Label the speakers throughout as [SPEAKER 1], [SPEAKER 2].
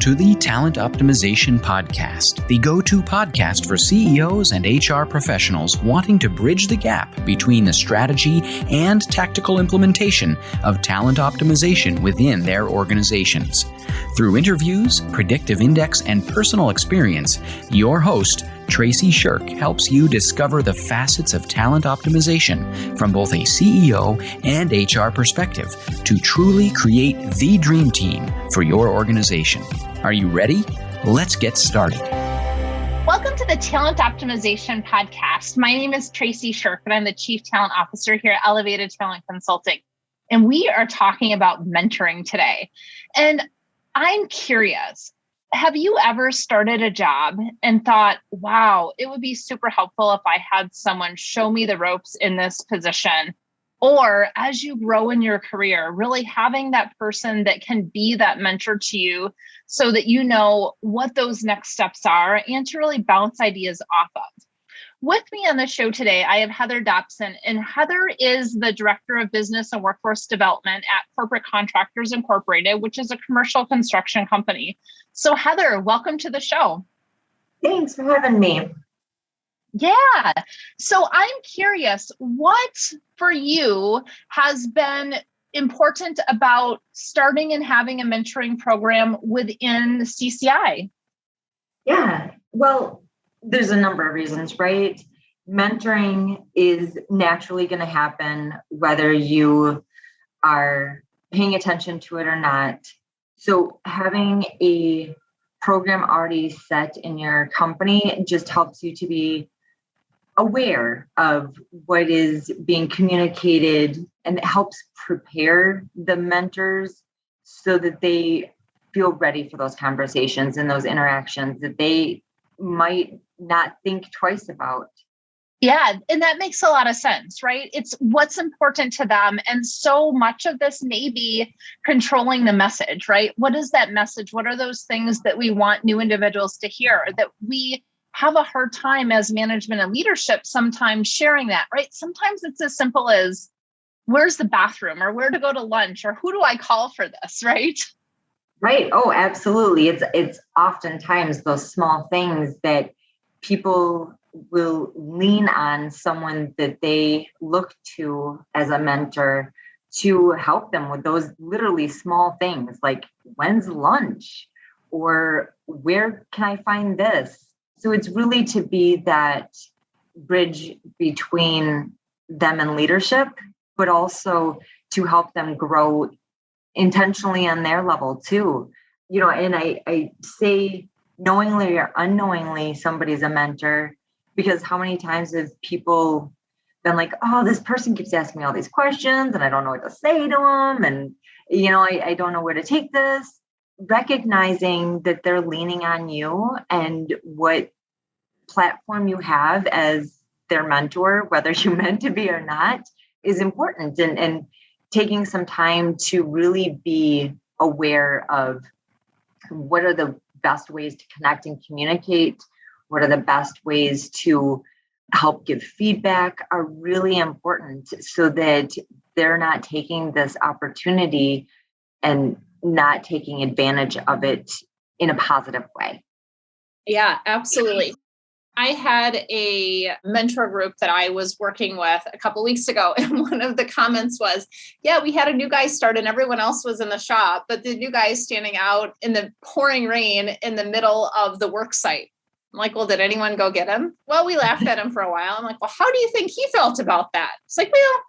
[SPEAKER 1] to the Talent Optimization Podcast, the go-to podcast for CEOs and HR professionals wanting to bridge the gap between the strategy and tactical implementation of talent optimization within their organizations. Through interviews, predictive index, and personal experience, your host, Tracy Shirk, helps you discover the facets of talent optimization from both a CEO and HR perspective to truly create the dream team for your organization. Are you ready? Let's get started.
[SPEAKER 2] Welcome to the Talent Optimization Podcast. My name is Tracy Shirk, and I'm the Chief Talent Officer here at Elevated Talent Consulting. And we are talking about mentoring today. And I'm curious, have you ever started a job and thought, wow, it would be super helpful if I had someone show me the ropes in this position? Or as you grow in your career, really having that person that can be that mentor to you so that you know what those next steps are and to really bounce ideas off of. With me on the show today, I have Heather Dobson, and Heather is the Director of Business and Workforce Development at Corporate Contractors Incorporated, which is a commercial construction company. So Heather, welcome to the show.
[SPEAKER 3] Thanks for having me.
[SPEAKER 2] Yeah. So I'm curious, what for you has been important about starting and having a mentoring program within CCI?
[SPEAKER 3] Yeah, well, there's a number of reasons, right? Mentoring is naturally going to happen whether you are paying attention to it or not. So having a program already set in your company just helps you to be aware of what is being communicated, and it helps prepare the mentors so that they feel ready for those conversations and those interactions that they might not think twice about.
[SPEAKER 2] Yeah, and that makes a lot of sense, right? It's what's important to them. And so much of this may be controlling the message, right? What is that message? What are those things that we want new individuals to hear that we have a hard time as management and leadership sometimes sharing that, right? Sometimes it's as simple as where's the bathroom or where to go to lunch or who do I call for this, right?
[SPEAKER 3] Right. Oh, absolutely. It's oftentimes those small things that people will lean on someone that they look to as a mentor to help them with those literally small things like when's lunch or where can I find this? So it's really to be that bridge between them and leadership, but also to help them grow intentionally on their level too. You know, and I say knowingly or unknowingly, somebody's a mentor, because how many times have people been like, oh, this person keeps asking me all these questions and I don't know what to say to them. And, you know, I don't know where to take this. Recognizing that they're leaning on you and what platform you have as their mentor, whether you meant to be or not, is important. And taking some time to really be aware of what are the best ways to connect and communicate, what are the best ways to help give feedback are really important so that they're not taking this opportunity and not taking advantage of it in a positive way.
[SPEAKER 2] Yeah, absolutely. I had a mentor group that I was working with a couple of weeks ago, and one of the comments was, yeah, we had a new guy start and everyone else was in the shop, but the new guy is standing out in the pouring rain in the middle of the work site. I'm like, well, did anyone go get him? Well, we laughed at him for a while. I'm like, well, how do you think he felt about that? It's like, well,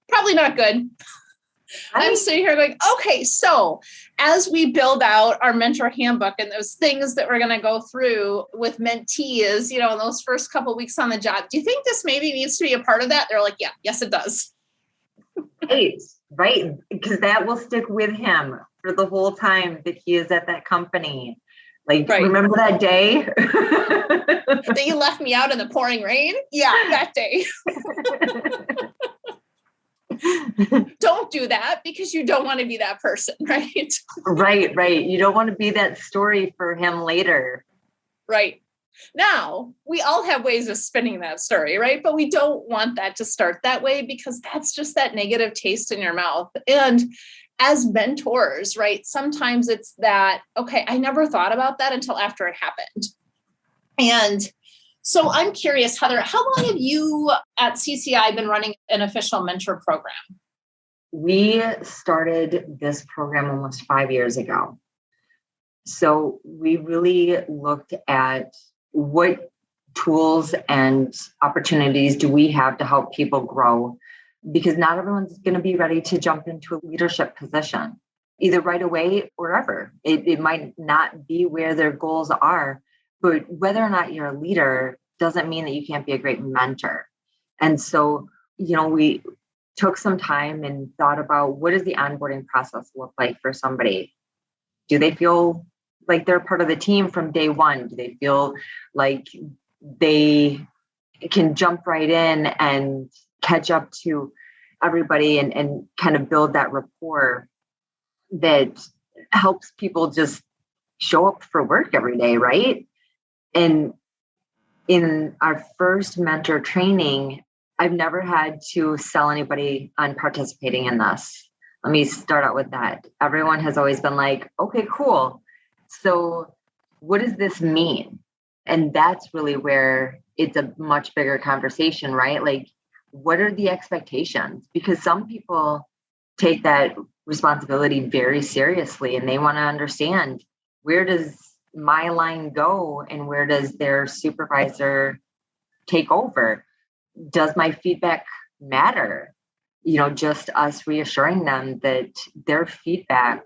[SPEAKER 2] probably not good. I'm sitting here going, okay, so as we build out our mentor handbook and those things that we're going to go through with mentees, you know, in those first couple of weeks on the job, do you think this maybe needs to be a part of that? They're like, yeah, yes, it does.
[SPEAKER 3] Right. Because that will stick with him for the whole time that he is at that company. Like, right. Remember that day?
[SPEAKER 2] That you left me out in the pouring rain? Yeah, that day. Don't do that because you don't want to be that person, right?
[SPEAKER 3] Right. You don't want to be that story for him later.
[SPEAKER 2] Right. Now, we all have ways of spinning that story, right? But we don't want that to start that way because that's just that negative taste in your mouth. And as mentors, right? Sometimes it's that, okay, I never thought about that until after it happened. And so I'm curious, Heather, how long have you at CCI been running an official mentor program?
[SPEAKER 3] We started this program almost 5 years ago. So we really looked at what tools and opportunities do we have to help people grow, because not everyone's going to be ready to jump into a leadership position, either right away or ever. It might not be where their goals are, but whether or not you're a leader doesn't mean that you can't be a great mentor. And so, we took some time and thought about, what does the onboarding process look like for somebody? Do they feel like they're part of the team from day one? Do they feel like they can jump right in and catch up to everybody and kind of build that rapport that helps people just show up for work every day, right? And in our first mentor training, I've never had to sell anybody on participating in this. Let me start out with that. Everyone has always been like, okay, cool. So what does this mean? And that's really where it's a much bigger conversation, right? Like, what are the expectations? Because some people take that responsibility very seriously and they want to understand, where does my line go and where does their supervisor take over? Does my feedback matter? Just us reassuring them that their feedback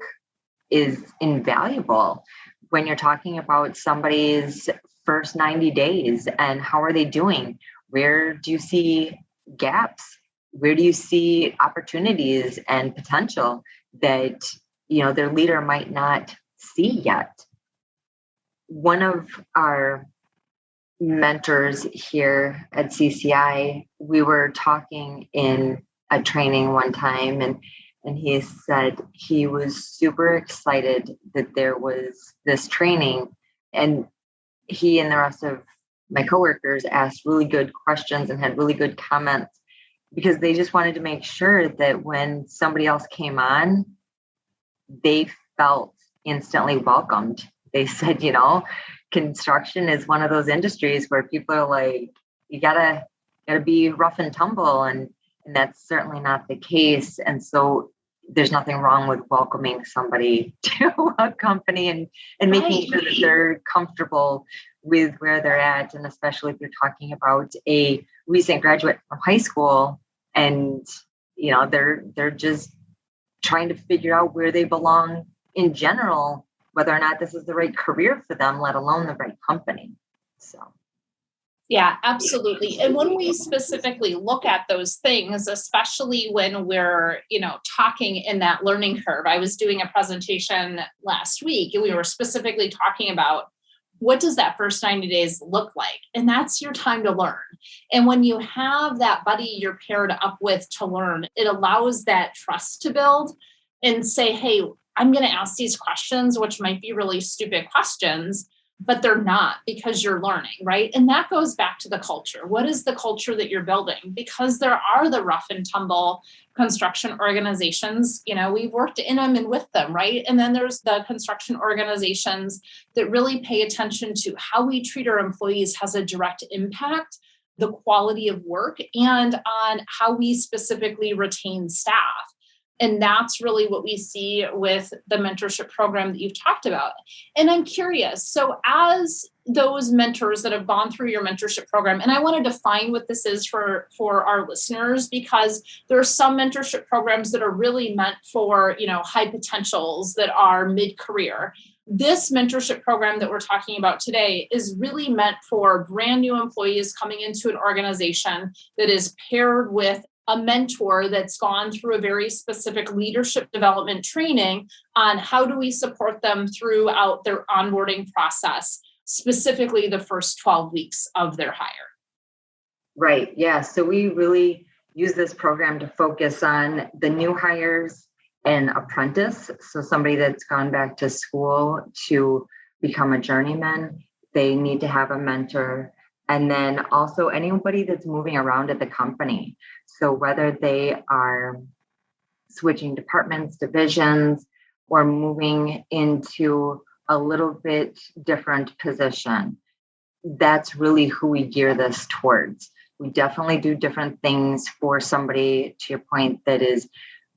[SPEAKER 3] is invaluable when you're talking about somebody's first 90 days and how are they doing? Where do you see gaps? Where do you see opportunities and potential that, their leader might not see yet? One of our mentors here at CCI, we were talking in a training one time, and he said he was super excited that there was this training, and he and the rest of my coworkers asked really good questions and had really good comments, because they just wanted to make sure that when somebody else came on, they felt instantly welcomed. They said, construction is one of those industries where people are like, you gotta be rough and tumble, and that's certainly not the case. And so there's nothing wrong with welcoming somebody to a company and making sure that they're comfortable with where they're at. And especially if you're talking about a recent graduate from high school and, they're just trying to figure out where they belong in general, whether or not this is the right career for them, let alone the right company. So.
[SPEAKER 2] Yeah, absolutely. And when we specifically look at those things, especially when we're, talking in that learning curve, I was doing a presentation last week and we were specifically talking about, what does that first 90 days look like? And that's your time to learn. And when you have that buddy you're paired up with to learn, it allows that trust to build and say, hey, I'm going to ask these questions, which might be really stupid questions, but they're not, because you're learning, right? And that goes back to the culture. What is the culture that you're building? Because there are the rough and tumble construction organizations, we've worked in them and with them, right? And then there's the construction organizations that really pay attention to how we treat our employees has a direct impact, the quality of work, and on how we specifically retain staff. And that's really what we see with the mentorship program that you've talked about. And I'm curious, so as those mentors that have gone through your mentorship program, and I want to define what this is for our listeners, because there are some mentorship programs that are really meant for, high potentials that are mid-career. This mentorship program that we're talking about today is really meant for brand new employees coming into an organization that is paired with a mentor that's gone through a very specific leadership development training on how do we support them throughout their onboarding process, specifically the first 12 weeks of their hire.
[SPEAKER 3] Right. Yeah. So we really use this program to focus on the new hires and apprentice. So somebody that's gone back to school to become a journeyman, they need to have a mentor. And then also anybody that's moving around at the company. So whether they are switching departments, divisions, or moving into a little bit different position. That's really who we gear this towards. We definitely do different things for somebody, to your point, that is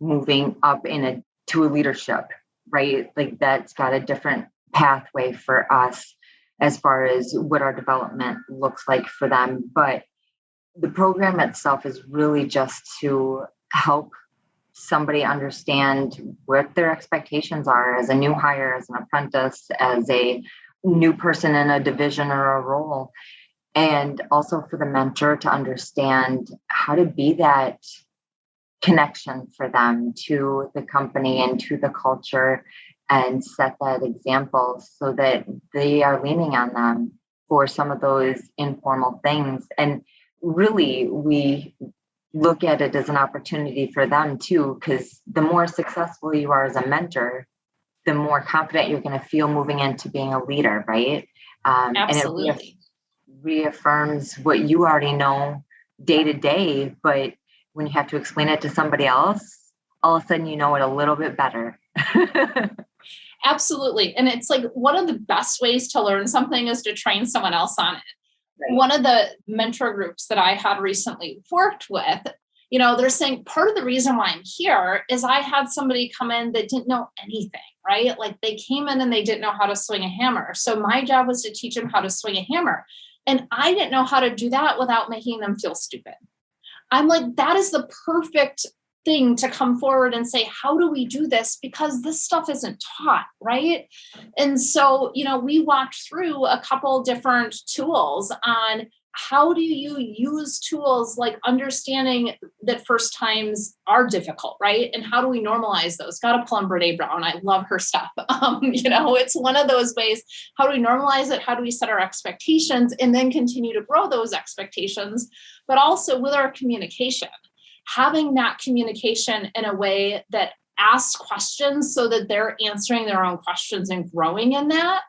[SPEAKER 3] moving up to a leadership, right? Like that's got a different pathway for us as far as what our development looks like for them. But the program itself is really just to help somebody understand what their expectations are as a new hire, as an apprentice, as a new person in a division or a role. And also for the mentor to understand how to be that connection for them to the company and to the culture and set that example so that they are leaning on them for some of those informal things. And really, we look at it as an opportunity for them too, because the more successful you are as a mentor, the more confident you're going to feel moving into being a leader, right?
[SPEAKER 2] Absolutely.
[SPEAKER 3] And it reaffirms what you already know day to day, but when you have to explain it to somebody else, all of a sudden you know it a little bit better.
[SPEAKER 2] Absolutely. And it's like one of the best ways to learn something is to train someone else on it.
[SPEAKER 3] Right.
[SPEAKER 2] One of the mentor groups that I had recently worked with, they're saying part of the reason why I'm here is I had somebody come in that didn't know anything, right? Like they came in and they didn't know how to swing a hammer. So my job was to teach them how to swing a hammer. And I didn't know how to do that without making them feel stupid. I'm like, that is the perfect thing to come forward and say, how do we do this? Because this stuff isn't taught, right? And so, we walked through a couple different tools on how do you use tools like understanding that first times are difficult, right? And how do we normalize those? Got to pull on Brene Brown. I love her stuff. It's one of those ways. How do we normalize it? How do we set our expectations and then continue to grow those expectations? But also with our communication, having that communication in a way that asks questions so that they're answering their own questions and growing in that.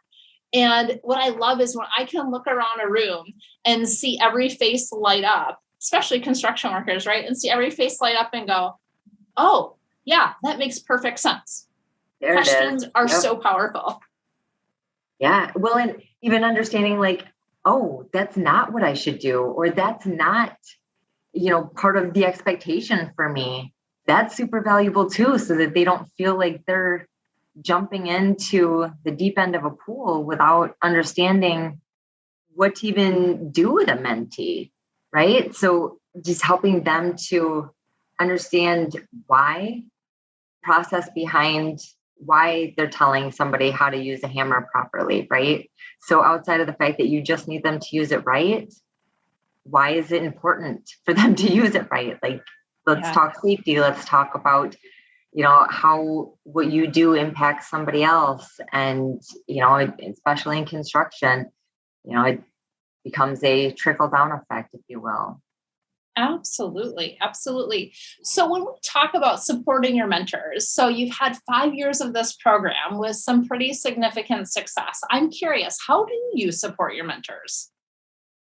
[SPEAKER 2] And what I love is when I can look around a room and see every face light up, especially construction workers, right? And see every face light up and go, oh, yeah, that makes perfect sense. Questions are so powerful.
[SPEAKER 3] Yeah. Well, and even understanding like, oh, that's not what I should do, or that's not, part of the expectation for me. That's super valuable too, so that they don't feel like they're jumping into the deep end of a pool without understanding what to even do with a mentee, right? So just helping them to understand why, process behind why they're telling somebody how to use a hammer properly, right? So outside of the fact that you just need them to use it right, why is it important for them to use it right? Like, let's talk safety. Let's talk about, how what you do impacts somebody else. And, especially in construction, it becomes a trickle down effect, if you will.
[SPEAKER 2] Absolutely. Absolutely. So when we talk about supporting your mentors, so you've had 5 years of this program with some pretty significant success. I'm curious, how do you support your mentors?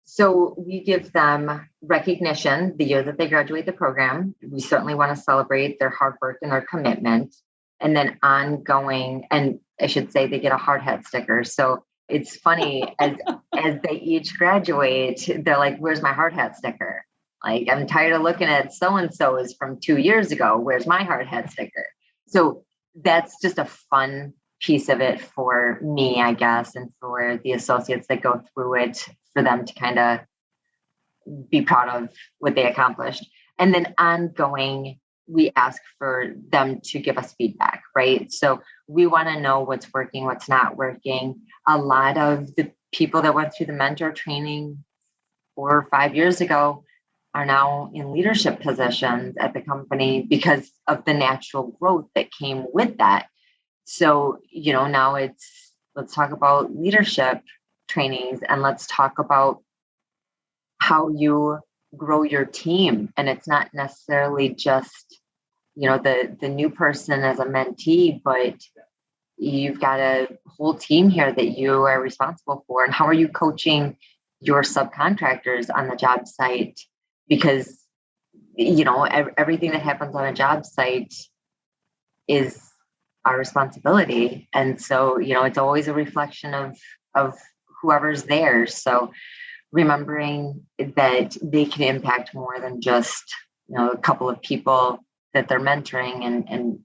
[SPEAKER 3] So we give them recognition the year that they graduate the program. We certainly want to celebrate their hard work and their commitment, and then ongoing, and I should say they get a hard hat sticker. So it's funny as they each graduate, they're like, where's my hard hat sticker? Like, I'm tired of looking at so-and-so's from 2 years ago. Where's my hard hat sticker? So that's just a fun piece of it for me, I guess, and for the associates that go through it, for them to kind of be proud of what they accomplished. And then ongoing, we ask for them to give us feedback, right? So we want to know what's working, what's not working. A lot of the people that went through the mentor training 4 or 5 years ago are now in leadership positions at the company because of the natural growth that came with that. So, now let's talk about leadership trainings, and let's talk about how you grow your team. And it's not necessarily just, the new person as a mentee, but you've got a whole team here that you are responsible for. And how are you coaching your subcontractors on the job site? Because, everything that happens on a job site is our responsibility. And so, it's always a reflection of whoever's there. So remembering that they can impact more than just, a couple of people that they're mentoring, and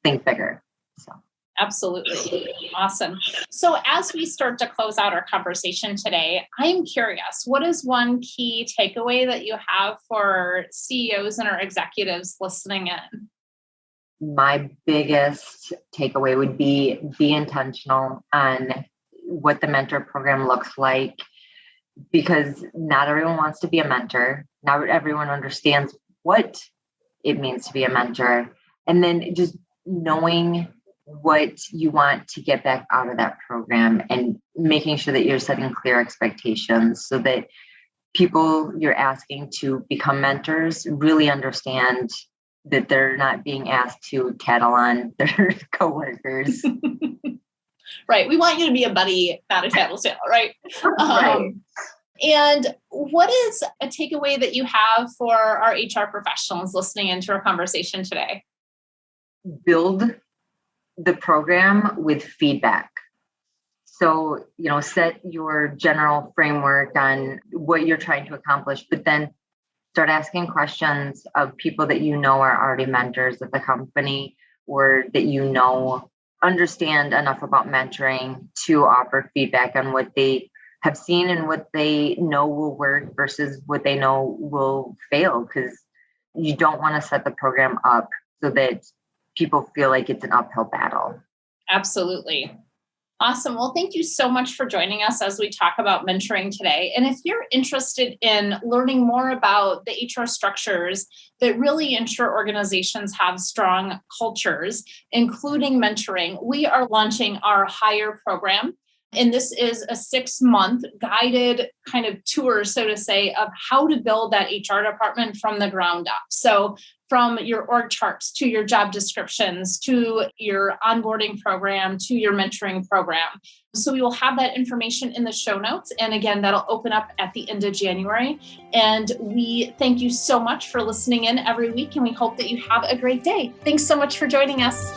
[SPEAKER 3] think bigger. So.
[SPEAKER 2] Absolutely. Awesome. So as we start to close out our conversation today, I'm curious, what is one key takeaway that you have for CEOs and our executives listening in?
[SPEAKER 3] My biggest takeaway would be intentional on what the mentor program looks like, because not everyone wants to be a mentor. Not everyone understands what it means to be a mentor. And then just knowing what you want to get back out of that program, and making sure that you're setting clear expectations so that people you're asking to become mentors really understand that they're not being asked to tattle on their coworkers.
[SPEAKER 2] Right. We want you to be a buddy, not a tattletale, right?
[SPEAKER 3] Right.
[SPEAKER 2] And what is a takeaway that you have for our HR professionals listening into our conversation today?
[SPEAKER 3] Build the program with feedback. So, set your general framework on what you're trying to accomplish, but then start asking questions of people that are already mentors at the company, or that understand enough about mentoring to offer feedback on what they have seen and what they know will work versus what they know will fail, because you don't want to set the program up so that people feel like it's an uphill battle.
[SPEAKER 2] Absolutely. Awesome. Well, thank you so much for joining us as we talk about mentoring today. And if you're interested in learning more about the HR structures that really ensure organizations have strong cultures, including mentoring, we are launching our Hire program. And this is a 6-month guided kind of tour, so to say, of how to build that HR department from the ground up. So from your org charts to your job descriptions, to your onboarding program, to your mentoring program. So we will have that information in the show notes. And again, that'll open up at the end of January. And we thank you so much for listening in every week. And we hope that you have a great day. Thanks so much for joining us.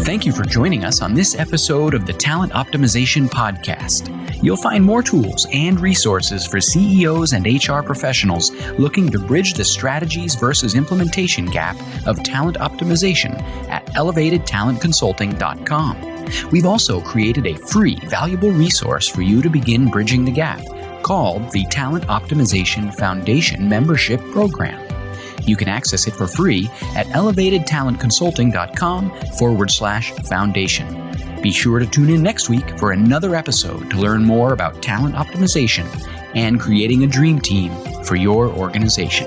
[SPEAKER 1] Thank you for joining us on this episode of the Talent Optimization Podcast. You'll find more tools and resources for CEOs and HR professionals looking to bridge the strategies versus implementation gap of talent optimization at elevatedtalentconsulting.com. We've also created a free, valuable resource for you to begin bridging the gap called the Talent Optimization Foundation Membership Program. You can access it for free at elevatedtalentconsulting.com/foundation. Be sure to tune in next week for another episode to learn more about talent optimization and creating a dream team for your organization.